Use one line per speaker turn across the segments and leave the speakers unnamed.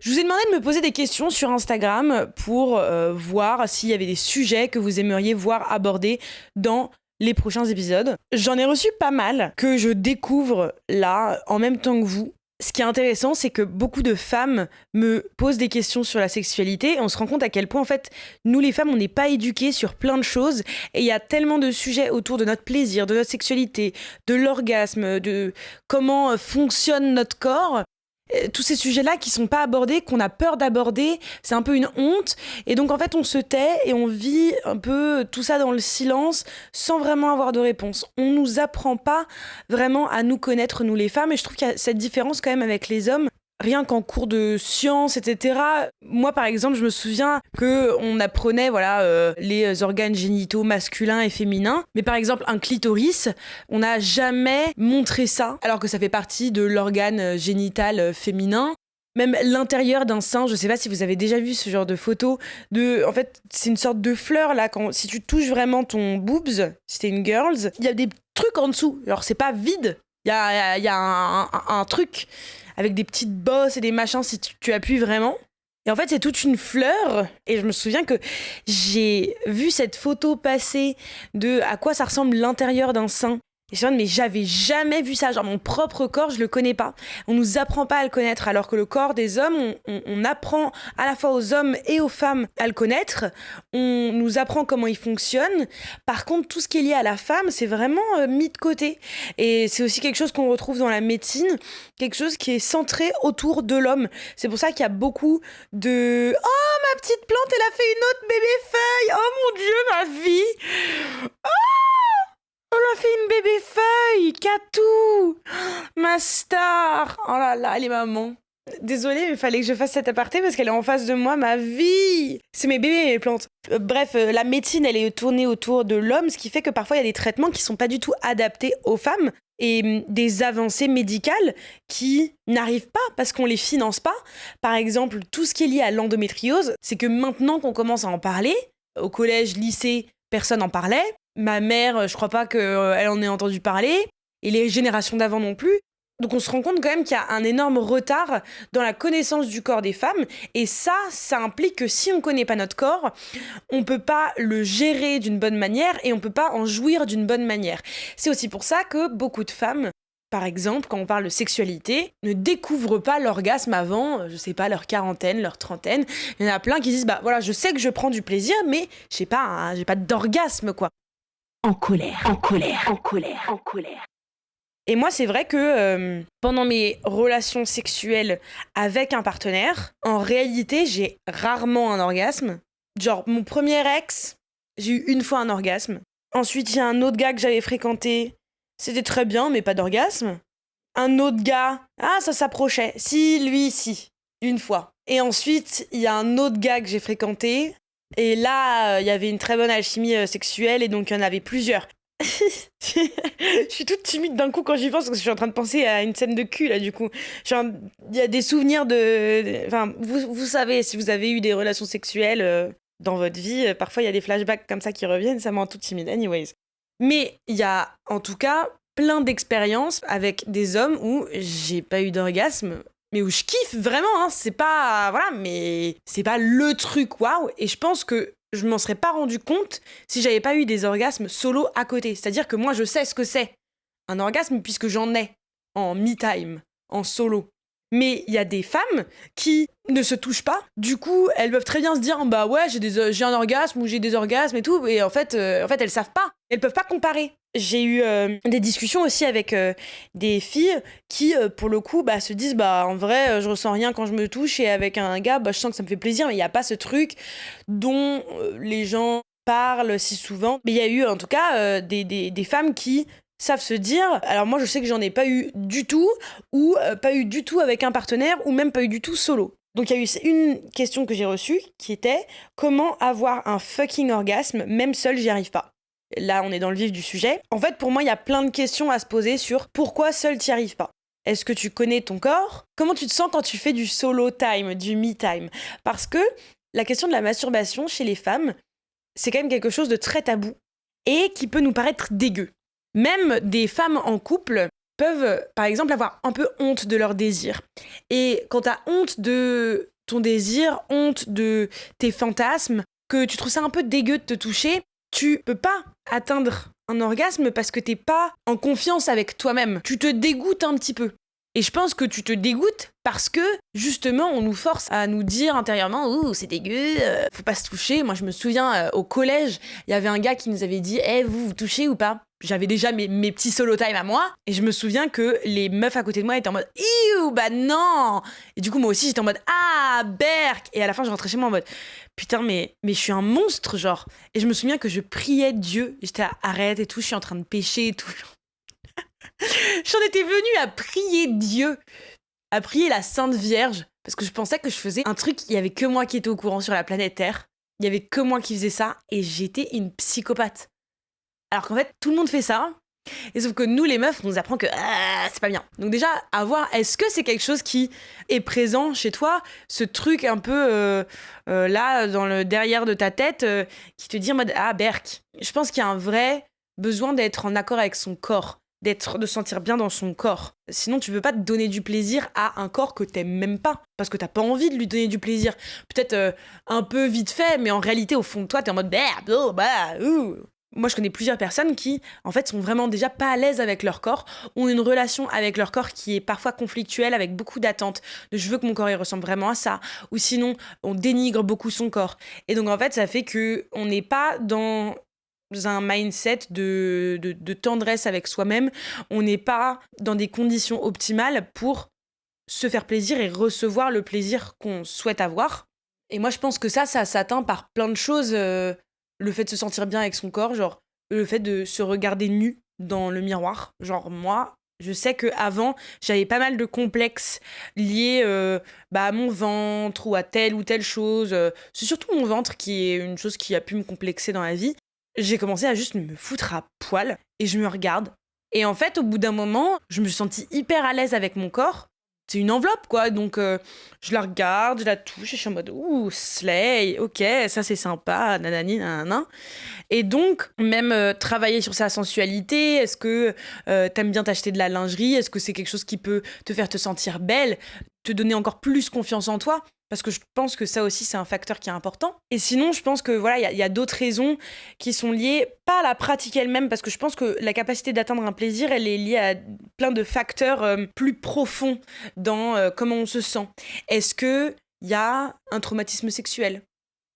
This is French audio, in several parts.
Je vous ai demandé de me poser des questions sur Instagram pour voir s'il y avait des sujets que vous aimeriez voir abordés dans les prochains épisodes. J'en ai reçu pas mal que je découvre là en même temps que vous. Ce qui est intéressant, c'est que beaucoup de femmes me posent des questions sur la sexualité et on se rend compte à quel point, en fait, nous les femmes, on n'est pas éduquées sur plein de choses et il y a tellement de sujets autour de notre plaisir, de notre sexualité, de l'orgasme, de comment fonctionne notre corps. Tous ces sujets-là qui sont pas abordés, qu'on a peur d'aborder, c'est un peu une honte. Et donc, en fait, on se tait et on vit un peu tout ça dans le silence sans vraiment avoir de réponse. On nous apprend pas vraiment à nous connaître, nous les femmes. Et je trouve qu'il y a cette différence quand même avec les hommes. Rien qu'en cours de sciences, etc. Moi, par exemple, je me souviens qu'on apprenait les organes génitaux masculins et féminins. Mais par exemple, un clitoris, on n'a jamais montré ça, alors que ça fait partie de l'organe génital féminin. Même l'intérieur d'un sein, je sais pas si vous avez déjà vu ce genre de photo. En fait, c'est une sorte de fleur, là. Si tu touches vraiment ton boobs, si t'es une girls, il y a des trucs en dessous. Alors, c'est pas vide. Il y a un truc avec des petites bosses et des machins si tu appuies vraiment. Et en fait, c'est toute une fleur. Et je me souviens que j'ai vu cette photo passer de à quoi ça ressemble l'intérieur d'un sein. Et je me dis, mais j'avais jamais vu ça. Genre, mon propre corps, je le connais pas. On nous apprend pas à le connaître. Alors que le corps des hommes, on apprend à la fois aux hommes et aux femmes à le connaître. On nous apprend comment il fonctionne. Par contre, tout ce qui est lié à la femme, c'est vraiment mis de côté. Et c'est aussi quelque chose qu'on retrouve dans la médecine. Quelque chose qui est centré autour de l'homme. C'est pour ça qu'il y a beaucoup de... Oh, ma petite plante, elle a fait une autre bébé feuille. Oh mon Dieu, ma vie. Oh, on a fait une bébé feuille, Catou, ma star. Oh là là, les mamans. Désolée, mais il fallait que je fasse cet aparté parce qu'elle est en face de moi, ma vie. C'est mes bébés et mes plantes. Bref, la médecine, elle est tournée autour de l'homme, ce qui fait que parfois il y a des traitements qui sont pas du tout adaptés aux femmes et des avancées médicales qui n'arrivent pas parce qu'on les finance pas. Par exemple, tout ce qui est lié à l'endométriose, c'est que maintenant qu'on commence à en parler, au collège, lycée, personne n'en parlait. Ma mère, je crois pas qu'elle en ait entendu parler, et les générations d'avant non plus. Donc on se rend compte quand même qu'il y a un énorme retard dans la connaissance du corps des femmes, et ça implique que si on connaît pas notre corps, on peut pas le gérer d'une bonne manière, et on peut pas en jouir d'une bonne manière. C'est aussi pour ça que beaucoup de femmes, par exemple, quand on parle de sexualité, ne découvrent pas l'orgasme avant, je sais pas, leur quarantaine, leur trentaine. Il y en a plein qui disent, bah voilà, je sais que je prends du plaisir, mais j'ai pas d'orgasme, quoi. En colère. Et moi, c'est vrai que pendant mes relations sexuelles avec un partenaire, en réalité, j'ai rarement un orgasme. Genre, mon premier ex, j'ai eu une fois un orgasme. Ensuite, il y a un autre gars que j'avais fréquenté. C'était très bien, mais pas d'orgasme. Un autre gars, ça s'approchait. Si, une fois. Et ensuite, il y a un autre gars que j'ai fréquenté. Et là, il y avait une très bonne alchimie sexuelle et donc il y en avait plusieurs. Je suis toute timide d'un coup quand j'y pense parce que je suis en train de penser à une scène de cul là du coup. Il y a des souvenirs Enfin, vous savez, si vous avez eu des relations sexuelles dans votre vie, parfois il y a des flashbacks comme ça qui reviennent, ça me rend toute timide. Anyways. Mais il y a en tout cas plein d'expériences avec des hommes où j'ai pas eu d'orgasme. Mais où je kiffe vraiment, hein, c'est pas... Voilà, mais c'est pas le truc, waouh. Et je pense que je m'en serais pas rendu compte si j'avais pas eu des orgasmes solo à côté. C'est-à-dire que moi, je sais ce que c'est un orgasme puisque j'en ai en me-time, en solo. Mais il y a des femmes qui ne se touchent pas. Du coup, elles peuvent très bien se dire, bah ouais, j'ai un orgasme ou j'ai des orgasmes et tout. Et en fait, elles savent pas. Elles peuvent pas comparer. J'ai eu des discussions aussi avec des filles qui, pour le coup, se disent, en vrai, je ressens rien quand je me touche et avec un gars, je sens que ça me fait plaisir, mais il n'y a pas ce truc dont les gens parlent si souvent. Mais il y a eu, en tout cas, des femmes qui savent se dire, alors moi je sais que j'en ai pas eu du tout, ou pas eu du tout avec un partenaire, ou même pas eu du tout solo. Donc il y a eu une question que j'ai reçue qui était comment avoir un fucking orgasme, même seul j'y arrive pas. Là on est dans le vif du sujet. En fait pour moi il y a plein de questions à se poser sur pourquoi seul t'y arrives pas. Est-ce que tu connais ton corps ? Comment tu te sens quand tu fais du solo time, du me time ? Parce que la question de la masturbation chez les femmes, c'est quand même quelque chose de très tabou et qui peut nous paraître dégueu. Même des femmes en couple peuvent, par exemple, avoir un peu honte de leur désir. Et quand t'as honte de ton désir, honte de tes fantasmes, que tu trouves ça un peu dégueu de te toucher, tu peux pas atteindre un orgasme parce que t'es pas en confiance avec toi-même. Tu te dégoûtes un petit peu. Et je pense que tu te dégoûtes parce que, justement, on nous force à nous dire intérieurement « Ouh, c'est dégueu, faut pas se toucher ». Moi, je me souviens, au collège, il y avait un gars qui nous avait dit « Eh, vous touchez ou pas ?» J'avais déjà mes petits solo time à moi. Et je me souviens que les meufs à côté de moi étaient en mode « Iouh, bah non !» Et du coup, moi aussi, j'étais en mode « Ah, berk !» Et à la fin, je rentrais chez moi en mode « Putain, mais je suis un monstre, genre !» Et je me souviens que je priais Dieu. J'étais à « Arrête et tout, je suis en train de pécher et tout. » J'en étais venue à prier Dieu, à prier la Sainte Vierge, parce que je pensais que je faisais un truc, il y avait que moi qui étais au courant sur la planète Terre, il y avait que moi qui faisais ça, et j'étais une psychopathe. Alors qu'en fait, tout le monde fait ça, et sauf que nous, les meufs, on nous apprend que c'est pas bien. Donc déjà, à voir, est-ce que c'est quelque chose qui est présent chez toi, ce truc un peu là, dans le derrière de ta tête, qui te dit en mode « Ah, berk !» Je pense qu'il y a un vrai besoin d'être en accord avec son corps, de sentir bien dans son corps. Sinon, tu peux pas te donner du plaisir à un corps que t'aimes même pas, parce que t'as pas envie de lui donner du plaisir. Peut-être un peu vite fait, mais en réalité, au fond de toi, t'es en mode ouh. Moi, je connais plusieurs personnes qui, en fait, sont vraiment déjà pas à l'aise avec leur corps, ont une relation avec leur corps qui est parfois conflictuelle, avec beaucoup d'attentes, de je veux que mon corps il ressemble vraiment à ça, ou sinon, on dénigre beaucoup son corps. Et donc, en fait, ça fait que on n'est pas dans un mindset de tendresse avec soi-même, on n'est pas dans des conditions optimales pour se faire plaisir et recevoir le plaisir qu'on souhaite avoir. Et moi, je pense que ça s'atteint par plein de choses. Le fait de se sentir bien avec son corps, genre le fait de se regarder nu dans le miroir. Genre moi, je sais qu'avant, j'avais pas mal de complexes liés à mon ventre ou à telle ou telle chose. C'est surtout mon ventre qui est une chose qui a pu me complexer dans la vie. J'ai commencé à juste me foutre à poil et je me regarde. Et en fait, au bout d'un moment, je me suis sentie hyper à l'aise avec mon corps. C'est une enveloppe, quoi. Donc, je la regarde, je la touche et je suis en mode « Ouh, slay, ok, ça c'est sympa, nanani, nanana. » Et donc, même travailler sur sa sensualité, est-ce que t'aimes bien t'acheter de la lingerie? Est-ce que c'est quelque chose qui peut te faire te sentir belle, te donner encore plus confiance en toi? Parce que je pense que ça aussi, c'est un facteur qui est important. Et sinon, je pense que voilà, il y a d'autres raisons qui sont liées, pas à la pratique elle-même, parce que je pense que la capacité d'atteindre un plaisir, elle est liée à plein de facteurs plus profonds dans comment on se sent. Est-ce qu'il y a un traumatisme sexuel?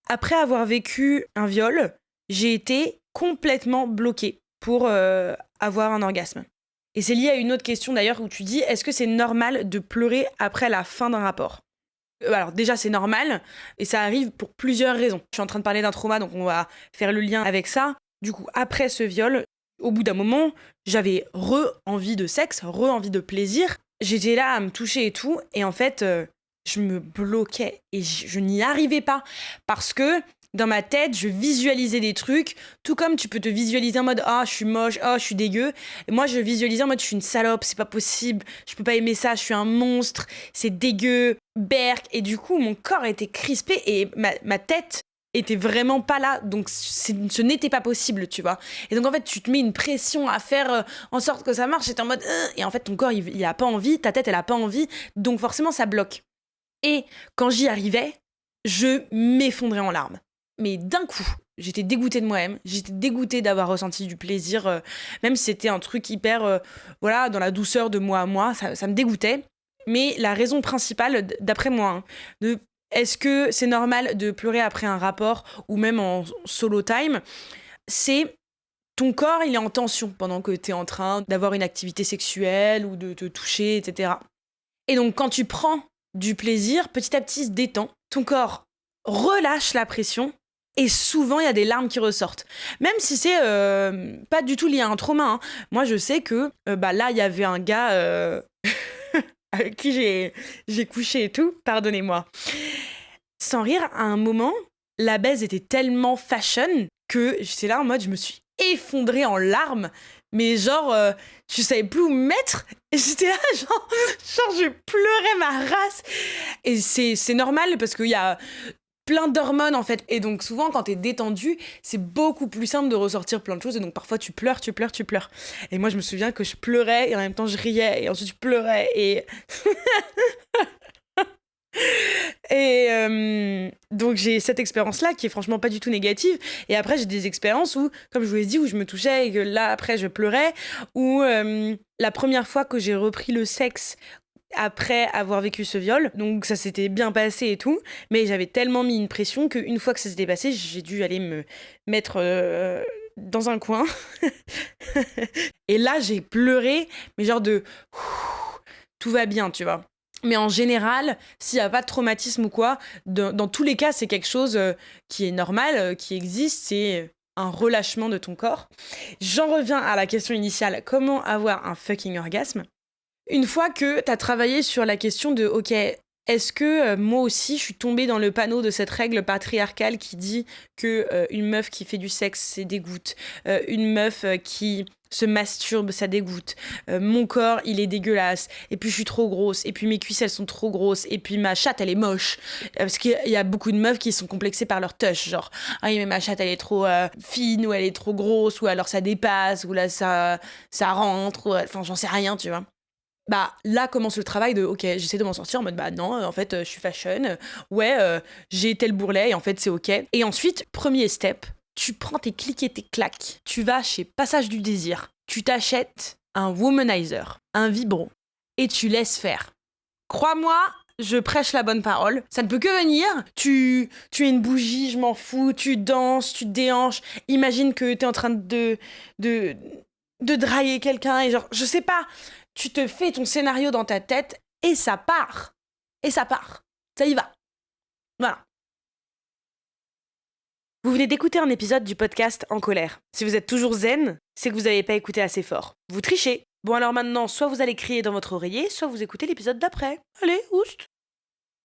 Après avoir vécu un viol, j'ai été complètement bloquée pour avoir un orgasme. Et c'est lié à une autre question d'ailleurs où tu dis, est-ce que c'est normal de pleurer après la fin d'un rapport? Alors déjà, c'est normal, et ça arrive pour plusieurs raisons. Je suis en train de parler d'un trauma, donc on va faire le lien avec ça. Du coup, après ce viol, au bout d'un moment, j'avais envie de sexe, envie de plaisir. J'étais là à me toucher et tout, et en fait, je me bloquais, et je n'y arrivais pas, parce que dans ma tête, je visualisais des trucs, tout comme tu peux te visualiser en mode « Ah, je suis moche, ah, je suis dégueu ». Et moi, je visualisais en mode « Je suis une salope, c'est pas possible, je peux pas aimer ça, je suis un monstre, c'est dégueu, berk ». Et du coup, mon corps était crispé et ma tête était vraiment pas là, donc ce n'était pas possible, tu vois. Et donc en fait, tu te mets une pression à faire en sorte que ça marche, et t'es en mode « Et en fait, ton corps, il a pas envie, ta tête, elle a pas envie, donc forcément, ça bloque. Et quand j'y arrivais, je m'effondrais en larmes. Mais d'un coup, j'étais dégoûtée de moi-même, j'étais dégoûtée d'avoir ressenti du plaisir, même si c'était un truc hyper, dans la douceur de moi à moi, ça me dégoûtait. Mais la raison principale, d'après moi, est-ce que c'est normal de pleurer après un rapport ou même en solo time, c'est ton corps, il est en tension pendant que t'es en train d'avoir une activité sexuelle ou de te toucher, etc. Et donc, quand tu prends du plaisir, petit à petit, il se détend, ton corps relâche la pression, et souvent, il y a des larmes qui ressortent. Même si c'est pas du tout lié à un trauma. Hein. Moi, je sais que là, il y avait un gars avec qui j'ai couché et tout. Pardonnez-moi. Sans rire, à un moment, la baise était tellement fashion que j'étais là en mode, je me suis effondrée en larmes. Mais genre, je savais plus où me mettre. Et j'étais là, genre je pleurais ma race. Et c'est normal parce qu'il y a plein d'hormones en fait, et donc souvent quand t'es détendu, c'est beaucoup plus simple de ressortir plein de choses, et donc parfois tu pleures. Et moi je me souviens que je pleurais et en même temps je riais, et ensuite je pleurais et Donc j'ai cette expérience-là qui est franchement pas du tout négative. Et après, j'ai des expériences où, comme je vous l'ai dit, où je me touchais et que là, après, je pleurais. Ou la première fois que j'ai repris le sexe après avoir vécu ce viol, donc ça s'était bien passé et tout, mais j'avais tellement mis une pression qu'une fois que ça s'était passé, j'ai dû aller me mettre dans un coin. Et là, j'ai pleuré, mais genre de... Tout va bien, tu vois. Mais en général, s'il n'y a pas de traumatisme ou quoi, dans tous les cas, c'est quelque chose qui est normal, qui existe, c'est un relâchement de ton corps. J'en reviens à la question initiale, comment avoir un fucking orgasme ? Une fois que tu as travaillé sur la question de, ok, est-ce que moi aussi je suis tombée dans le panneau de cette règle patriarcale qui dit que une meuf qui fait du sexe, c'est dégoûte, une meuf qui se masturbe, ça dégoûte, mon corps, il est dégueulasse, et puis je suis trop grosse, et puis mes cuisses, elles sont trop grosses, et puis ma chatte, elle est moche. Parce qu'il y a beaucoup de meufs qui sont complexées par leur touch, genre, ah oui, mais ma chatte, elle est trop fine, ou elle est trop grosse, ou alors ça dépasse, ou là, ça rentre, ou, enfin, j'en sais rien, tu vois. Bah là commence le travail de ok, j'essaie de m'en sortir en mode bah non, en fait je suis fashion, j'ai tel bourrelet et en fait c'est ok. Et ensuite, premier step, tu prends tes clics et tes claques, tu vas chez Passage du Désir, tu t'achètes un womanizer, un vibro et tu laisses faire. Crois-moi, je prêche la bonne parole, ça ne peut que venir. Tu es une bougie, je m'en fous, tu danses, tu te déhanches, imagine que t'es en train de drailler quelqu'un et genre, je sais pas, tu te fais ton scénario dans ta tête et ça part. Et ça part. Ça y va. Voilà. Vous venez d'écouter un épisode du podcast En colère. Si vous êtes toujours zen, c'est que vous n'avez pas écouté assez fort. Vous trichez. Bon alors maintenant, soit vous allez crier dans votre oreiller, soit vous écoutez l'épisode d'après. Allez, oust.